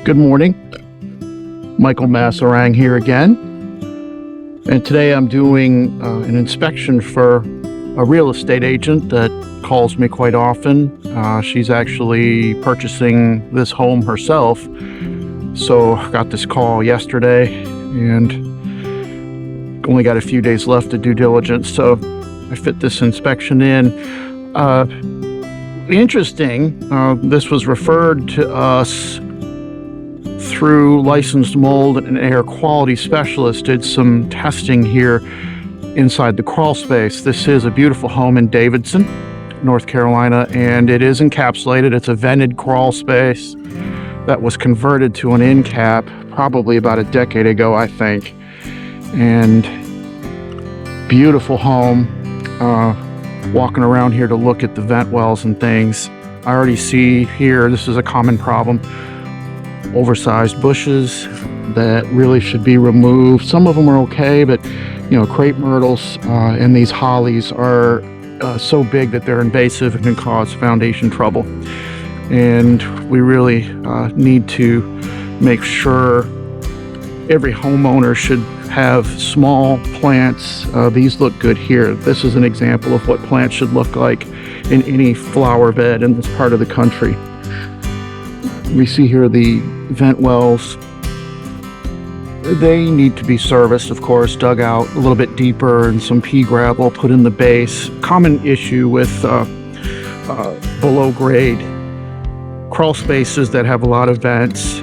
Good morning, Michael Masserang here again, and today I'm doing an inspection for a real estate agent that calls me quite often. She's actually purchasing this home herself, so I got this call yesterday and only got a few days left to due diligence, so I fit this inspection in. Interesting, this was referred to us through licensed mold and air quality specialist. Did some testing here inside the crawl space. This is a beautiful home in Davidson, North Carolina, and it is encapsulated. It's a vented crawl space that was converted to an end cap probably about a decade ago, I think. And beautiful home. Walking around here to look at the vent wells and things, I already see here, this is a common problem, oversized bushes that really should be removed. Some of them are okay, but crepe myrtles and these hollies are so big that they're invasive and can cause foundation trouble. And we really need to make sure every homeowner should have small plants. These look good here. This is an example of what plants should look like in any flower bed in this part of the country. We see here the vent wells. They need to be serviced, of course, dug out a little bit deeper and some pea gravel put in the base. Common issue with below grade crawl spaces that have a lot of vents.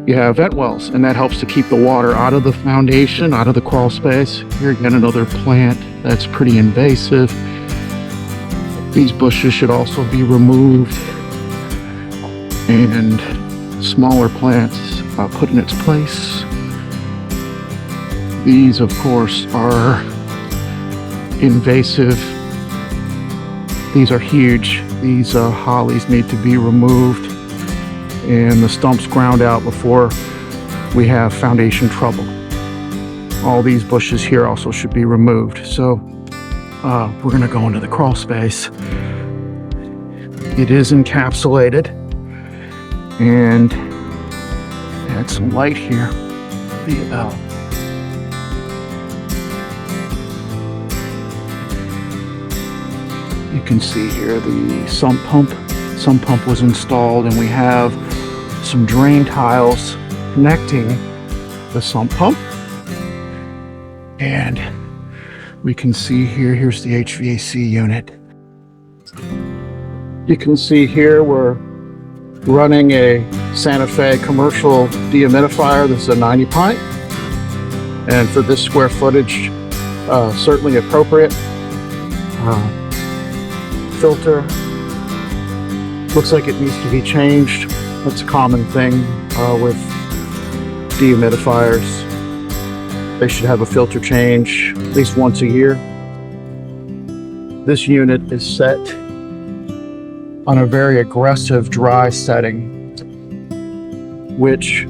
You have vent wells, and that helps to keep the water out of the foundation, out of the crawl space. Here again, another plant that's pretty invasive. These bushes should also be removed and smaller plants put in its place. These, of course, are invasive. These are huge. These hollies need to be removed and the stumps ground out before we have foundation trouble. All these bushes here also should be removed. So we're gonna go into the crawl space. It is encapsulated, and add some light here. You can see here the sump pump. Sump pump was installed, and we have some drain tiles connecting the sump pump. And we can see here's the HVAC unit. You can see here we're running a Santa Fe commercial dehumidifier. This is a 90 pint. And for this square footage, certainly appropriate. Filter. Looks like it needs to be changed. That's a common thing with dehumidifiers. They should have a filter change at least once a year. This unit is set on a very aggressive dry setting, which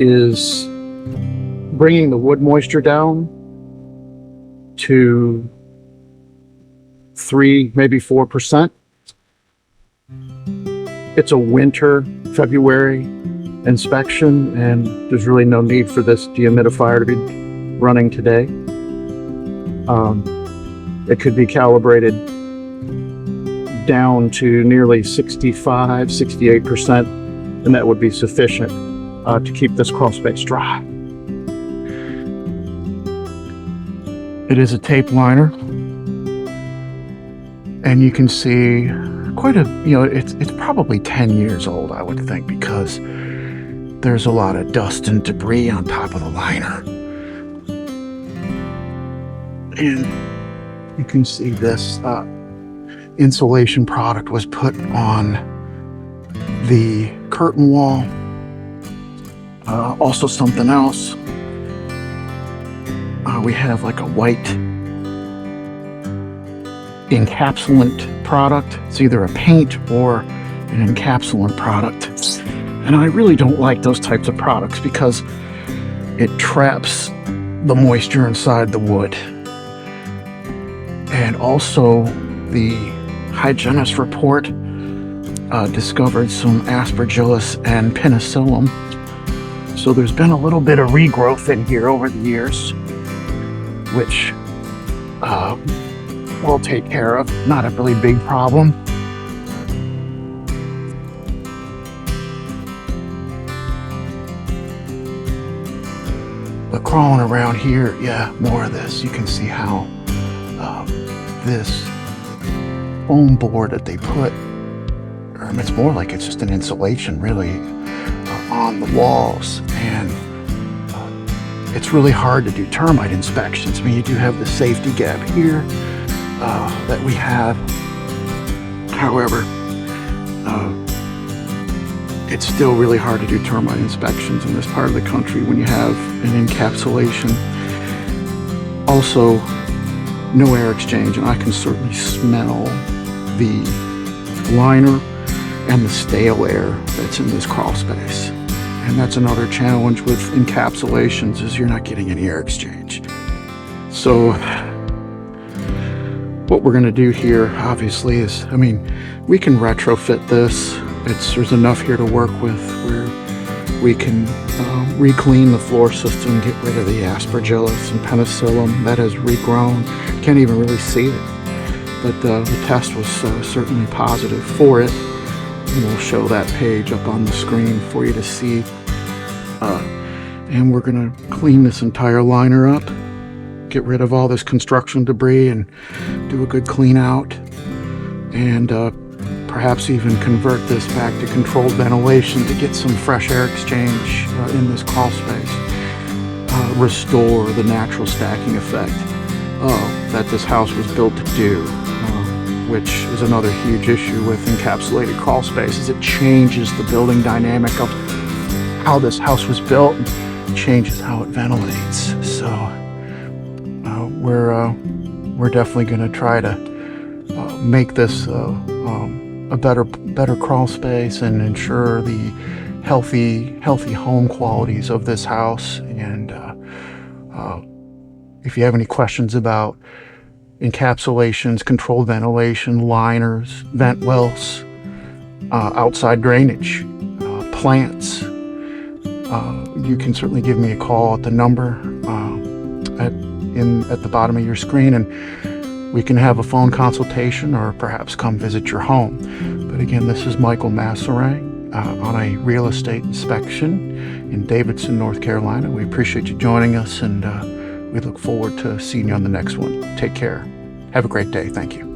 is bringing the wood moisture down to 3, maybe 4%. It's a winter, February inspection, and there's really no need for this dehumidifier to be running today. It could be calibrated down to nearly 65, 68%, and that would be sufficient to keep this crawl space dry. It is a tape liner, and you can see quite a, it's probably 10 years old, I would think, because there's a lot of dust and debris on top of the liner. And you can see this insulation product was put on the curtain wall. Also something else. We have like a white encapsulant product. It's either a paint or an encapsulant product. And I really don't like those types of products because it traps the moisture inside the wood. And also the hygienist report discovered some aspergillus and penicillium. So there's been a little bit of regrowth in here over the years, which we'll take care of. Not a really big problem. But crawling around here, yeah, more of this. You can see how this foam board that they put, it's more like it's just an insulation really, on the walls, and it's really hard to do termite inspections. I mean, you do have the safety gap here that we have. However, it's still really hard to do termite inspections in this part of the country when you have an encapsulation. Also, no air exchange, and I can certainly smell the liner and the stale air that's in this crawl space. And that's another challenge with encapsulations, is you're not getting any air exchange. So what we're gonna do here, obviously, is, I mean, we can retrofit this. There's enough here to work with where we can re-clean the floor system, get rid of the aspergillus and penicillium that has regrown. Can't even really see it, but the test was certainly positive for it. And we'll show that page up on the screen for you to see. And we're gonna clean this entire liner up, get rid of all this construction debris, and do a good clean out, and perhaps even convert this back to controlled ventilation to get some fresh air exchange in this crawl space. Restore the natural stacking effect that this house was built to do, which is another huge issue with encapsulated crawl spaces. It changes the building dynamic of how this house was built, and changes how it ventilates. So we're definitely going to try to make this a better crawl space and ensure the healthy home qualities of this house. And if you have any questions about encapsulations, controlled ventilation, liners, vent wells, outside drainage, plants, you can certainly give me a call at the number at the bottom of your screen, and we can have a phone consultation or perhaps come visit your home. But again, this is Michael Masserang on a real estate inspection in Davidson, North Carolina. We appreciate you joining us, and we look forward to seeing you on the next one. Take care. Have a great day. Thank you.